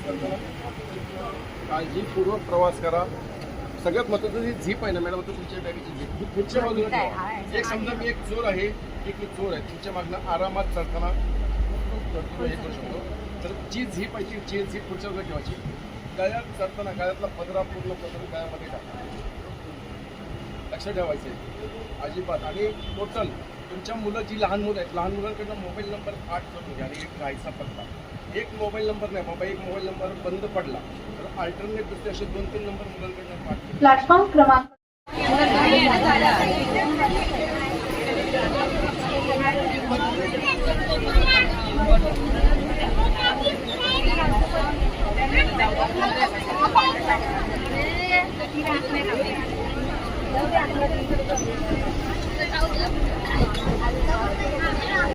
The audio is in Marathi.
प्रवास करताना काळजीपूर्वक प्रवास करा. सगळ्यात महत्त्वाचं जी झीप आहे ना मॅडम, आता तुमच्या बॅगेची झीप ही पुढच्या बाजूला ठेवा. एक समजा मी एक चोर आहे, एक मी चोर आहे, तुमच्या मागनं आरामात चढताना हे करू शकतो. तर जी झीप आहे ती झीप पुढच्या बाजूला ठेवायची. गळ्यात चढताना गळ्यातला पदरा पूर्ण पदर गळ्यामध्ये टाका. लक्ष ठेवायचं आहे अजिबात. आणि टोटल तुमच्या मुलं जी लहान मुलं आहेत, लहान मुलांकडनं मोबाईल नंबर 8 करून घ्या आणि एक राहायचा पत्ता. एक मोबाईल नंबर नाही, एक मोबाईल नंबर बंद पडला तर अल्टरनेट दुसरे असे 2-3 नंबर मुलांकडनं पाठवा. प्लॅटफॉर्म क्रमांक Gracias.